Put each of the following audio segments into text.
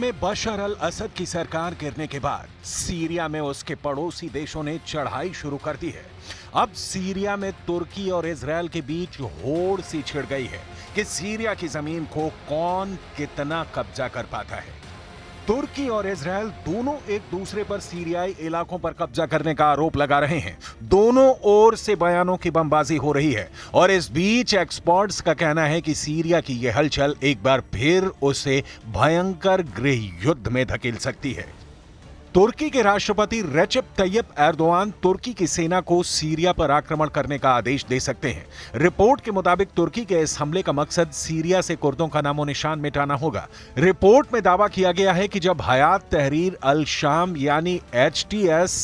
में बशर अल असद की सरकार गिरने के बाद सीरिया में उसके पड़ोसी देशों ने चढ़ाई शुरू कर दी है। अब सीरिया में तुर्की और इजरायल के बीच होड़ सी छिड़ गई है कि सीरिया की जमीन को कौन कितना कब्जा कर पाता है। तुर्की और इजरायल दोनों एक दूसरे पर सीरियाई इलाकों पर कब्जा करने का आरोप लगा रहे हैं। दोनों ओर से बयानों की बमबाजी हो रही है और इस बीच एक्सपर्ट्स का कहना है कि सीरिया की यह हलचल एक बार फिर उसे भयंकर गृह युद्ध में धकेल सकती है। तुर्की के राष्ट्रपति रेसिप तैयब एर्दोआन तुर्की की सेना को सीरिया पर आक्रमण करने का आदेश दे सकते हैं। रिपोर्ट के मुताबिक तुर्की के इस हमले का मकसद सीरिया से कुर्दों का नामो निशान मिटाना होगा। रिपोर्ट में दावा किया गया है कि जब हयात तहरीर अल शाम यानी HTS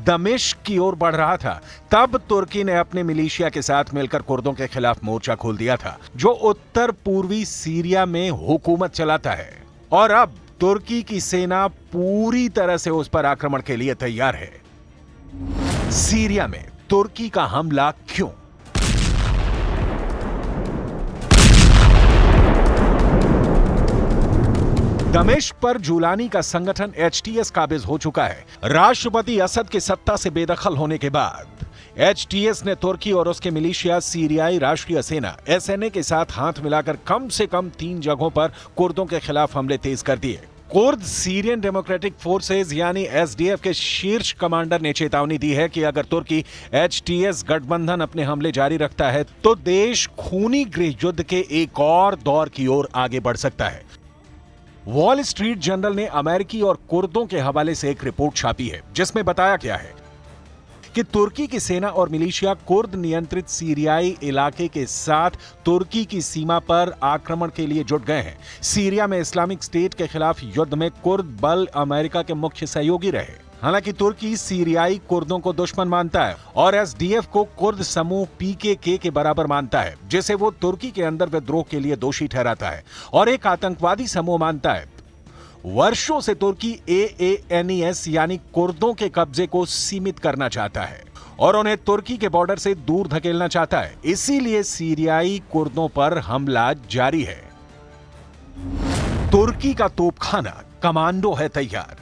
दमिश्क की ओर बढ़ रहा था, तब तुर्की ने अपने मिलिशिया के साथ मिलकर कुर्दों के खिलाफ मोर्चा खोल दिया था, जो उत्तर पूर्वी सीरिया में हुकूमत चलाता है। और अब तुर्की की सेना पूरी तरह से उस पर आक्रमण के लिए तैयार है। सीरिया में तुर्की का हमला क्यों? दमिश्क पर जुलानी का संगठन HTS काबिज हो चुका है। राष्ट्रपति असद के सत्ता से बेदखल होने के बाद HTS ने तुर्की और उसके मिलिशिया सीरियाई राष्ट्रीय सेना SNA के साथ हाथ मिलाकर कम से कम 3 जगहों पर कुर्दों के खिलाफ हमले तेज कर दिए। कुर्द सीरियन डेमोक्रेटिक फोर्सेज यानी SDF के शीर्ष कमांडर ने चेतावनी दी है कि अगर तुर्की HTS गठबंधन अपने हमले जारी रखता है तो देश खूनी गृह युद्ध के एक और दौर की ओर आगे बढ़ सकता है। वॉल स्ट्रीट जर्नल ने अमेरिकी और कुर्दों के हवाले से एक रिपोर्ट छापी है, जिसमें बताया गया है कि तुर्की की सेना और मिलिशिया कुर्द नियंत्रित सीरियाई इलाके के साथ तुर्की की सीमा पर आक्रमण के लिए जुट गए हैं। सीरिया में इस्लामिक स्टेट के खिलाफ युद्ध में कुर्द बल अमेरिका के मुख्य सहयोगी रहे। हालांकि तुर्की सीरियाई कुर्दों को दुश्मन मानता है और SDF को कुर्द समूह PKK के बराबर मानता है, जिसे वो तुर्की के अंदर विद्रोह के लिए दोषी ठहराता है और एक आतंकवादी समूह मानता है। वर्षों से तुर्की AANES यानी कुर्दों के कब्जे को सीमित करना चाहता है और उन्हें तुर्की के बॉर्डर से दूर धकेलना चाहता है। इसीलिए सीरियाई कुर्दों पर हमला जारी है। तुर्की का तोपखाना कमांडो है तैयार।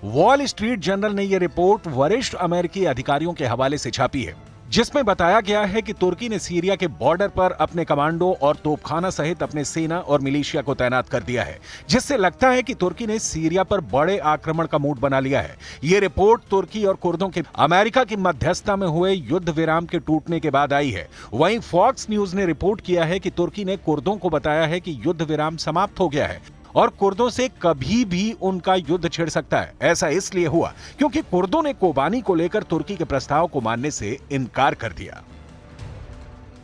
वॉल स्ट्रीट जर्नल ने यह रिपोर्ट वरिष्ठ अमेरिकी अधिकारियों के हवाले से छापी है, जिसमें बताया गया है कि तुर्की ने सीरिया के बॉर्डर पर अपने कमांडो और तोपखाना सहित अपने सेना और मिलिशिया को तैनात कर दिया है, जिससे लगता है कि तुर्की ने सीरिया पर बड़े आक्रमण का मूड बना लिया है। यह रिपोर्ट तुर्की और कुर्दों के अमेरिका की मध्यस्थता में हुए युद्ध विराम के टूटने के बाद आई है। वहीं फॉक्स न्यूज ने रिपोर्ट किया है कि तुर्की ने कुर्दों को बताया है कि युद्ध विराम समाप्त हो गया है और कुर्दों से कभी भी उनका युद्ध छिड़ सकता है। ऐसा इसलिए हुआ क्योंकि कुर्दों ने कोबानी को लेकर तुर्की के प्रस्ताव को मानने से इनकार कर दिया।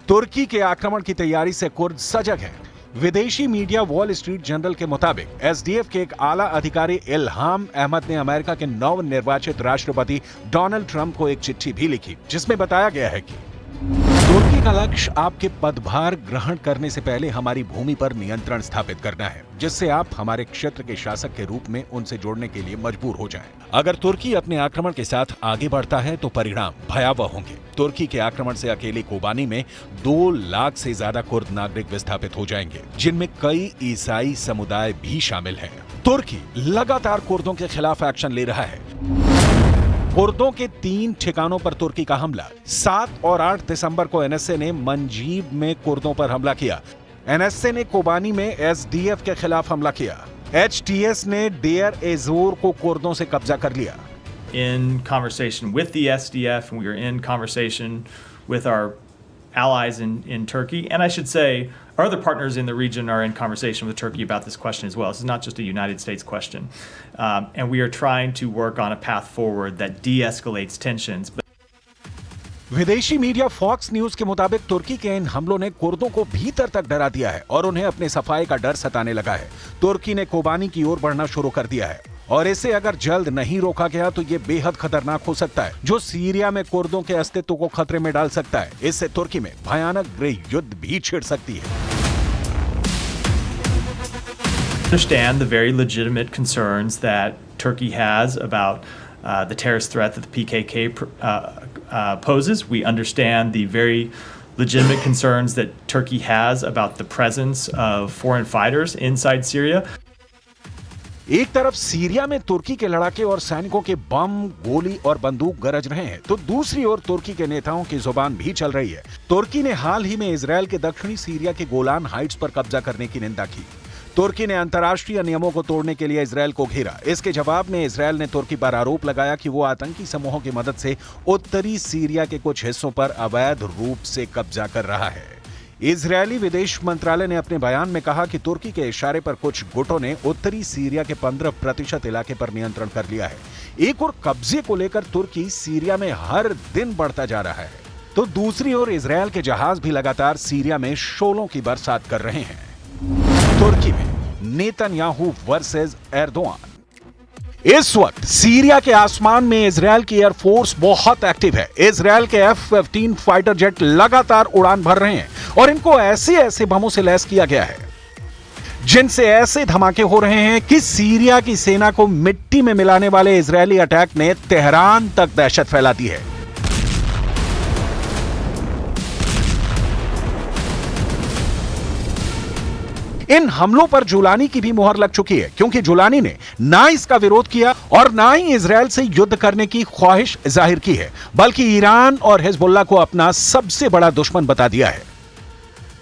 तुर्की के आक्रमण की तैयारी से कुर्द सजग हैं। विदेशी मीडिया वॉल स्ट्रीट जर्नल के मुताबिक SDF के एक आला अधिकारी इल्हाम अहमद ने अमेरिका के नवनिर्वाचित राष्ट्रपति डोनाल्ड ट्रंप को एक चिट्ठी भी लिखी, जिसमें बताया गया है कि तुर्की का लक्ष्य आपके पदभार ग्रहण करने से पहले हमारी भूमि पर नियंत्रण स्थापित करना है, जिससे आप हमारे क्षेत्र के शासक के रूप में उनसे जोड़ने के लिए मजबूर हो जाएं। अगर तुर्की अपने आक्रमण के साथ आगे बढ़ता है तो परिणाम भयावह होंगे। तुर्की के आक्रमण से अकेले कोबानी में 2 लाख से ज्यादा कुर्द नागरिक विस्थापित हो जाएंगे, जिनमें कई ईसाई समुदाय भी शामिल हैं। तुर्की लगातार कुर्दों के खिलाफ एक्शन ले रहा है। कुर्दों के 3 ठिकानों पर तुर्की का हमला। 7 और 8 दिसंबर को NSA ने मंजीब में कुर्दों पर हमला किया। NSA ने कोबानी में SDF के खिलाफ हमला किया। HTS ने डेयर एजोर को कुर्दों से कब्जा कर लिया। In conversation with the SDF, and we are in conversation with our allies in Turkey, and I should say our other partners in the region are in conversation with Turkey about this question as well. This is not just a United States question. And we are trying to work on a path forward that de-escalates tensions. विदेशी media fox news के मुताबिक तुर्की के इन हमलों ने कुर्दों को भीतर तक डरा दिया है और उन्हें अपने सफाई का डर सताने लगा है। तुर्की ने कोबानी की ओर बढ़ना शुरू कर दिया है और इसे अगर जल्द नहीं रोका गया तो ये बेहद खतरनाक हो सकता है, जो सीरिया में कुर्दों के अस्तित्व को खतरे में डाल सकता है। इससे तुर्की में भयानक गृह युद्ध भी छिड़ सकती है। Understand the very legitimate concerns that Turkey has about the terrorist threat that the PKK poses. We understand the very legitimate concerns that Turkey has about the presence of foreign fighters inside Syria. एक तरफ Syria में तुर्की के लड़ाके और सैनिकों के बम, गोली और बंदूक गरज रहे हैं, तो दूसरी ओर तुर्की के नेताओं की जुबान भी चल रही है। तुर्की ने हाल ही में इजरायल के दक्षिणी सीरिया के गोलान हाइट्स पर कब्जा करने की निंदा की। तुर्की ने अंतर्राष्ट्रीय नियमों को तोड़ने के लिए इजरायल को घेरा। इसके जवाब में इजरायल ने तुर्की पर आरोप लगाया कि वो आतंकी समूहों की मदद से उत्तरी सीरिया के कुछ हिस्सों पर अवैध रूप से कब्जा कर रहा है। इजरायली विदेश मंत्रालय ने अपने बयान में कहा कि तुर्की के इशारे पर कुछ गुटों ने उत्तरी सीरिया के 15% इलाके पर नियंत्रण कर लिया है। एक और कब्जे को लेकर तुर्की सीरिया में हर दिन बढ़ता जा रहा है, तो दूसरी ओर इजरायल के जहाज भी लगातार सीरिया में शोलों की बरसात कर रहे हैं। तुर्की में नेतन्याहू वर्सेस एर्दोआन। इस वक्त सीरिया के आसमान में इजरायल की एयरफोर्स बहुत एक्टिव है। इजरायल के F-15 फाइटर जेट लगातार उड़ान भर रहे हैं और इनको ऐसे ऐसे बमों से लैस किया गया है जिनसे ऐसे धमाके हो रहे हैं कि सीरिया की सेना को मिट्टी में मिलाने वाले इजरायली अटैक ने तेहरान तक दहशत फैला दी है। इन हमलों पर जुलानी की भी मुहर लग चुकी है, क्योंकि जुलानी ने ना इसका विरोध किया और ना ही इजरायल से युद्ध करने की ख्वाहिश जाहिर की है, बल्कि ईरान और हिजबुल्लाह को अपना सबसे बड़ा दुश्मन बता दिया है।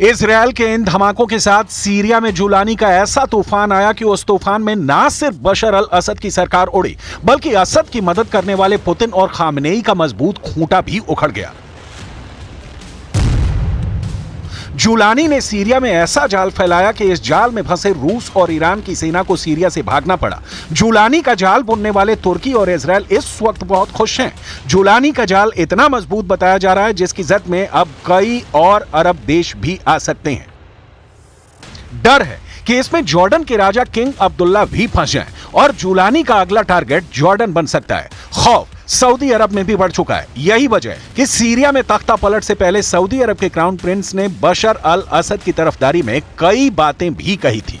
इजरायल के इन धमाकों के साथ सीरिया में जुलानी का ऐसा तूफान आया कि उस तूफान में ना सिर्फ बशर अल असद की सरकार उड़ी, बल्कि असद की मदद करने वाले पुतिन और खामनेई का मजबूत खूंटा भी उखड़ गया। जुलानी ने सीरिया में ऐसा जाल फैलाया कि इस जाल में फंसे रूस और ईरान की सेना को सीरिया से भागना पड़ा। जुलानी का जाल बुनने वाले तुर्की और इजरायल इस वक्त बहुत खुश हैं। जुलानी का जाल इतना मजबूत बताया जा रहा है जिसकी जद में अब कई और अरब देश भी आ सकते हैं। डर है कि इसमें जॉर्डन के राजा किंग अब्दुल्ला भी फंस जाएं और जुलानी का अगला टारगेट जॉर्डन बन सकता है। खौफ सऊदी अरब में भी बढ़ चुका है। यही वजह है कि सीरिया में तख्ता पलट से पहले सऊदी अरब के क्राउन प्रिंस ने बशर अल असद की तरफदारी में कई बातें भी कही थी।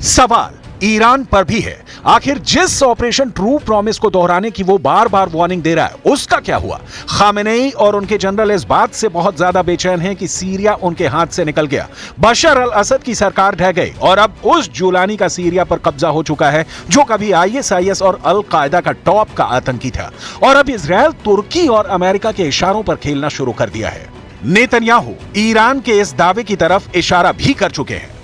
सवाल ईरान पर भी है। आखिर जिस ऑपरेशन ट्रू प्रॉमिस को दोहराने की वो बार बार वार्निंग दे रहा है उसका क्या हुआ? खामेनेई और उनके जनरल इस बात से बहुत ज्यादा बेचैन हैं कि सीरिया उनके हाथ से निकल गया। बशर अल असद की सरकार ढह गई और अब उस जुलानी का सीरिया पर कब्जा हो चुका है जो कभी ISIS और अल कायदा का टॉप का आतंकी था। और अब इजरायल तुर्की और अमेरिका के इशारों पर खेलना शुरू कर दिया है। नेतन्याहू ईरान के इस दावे की तरफ इशारा भी कर चुके हैं।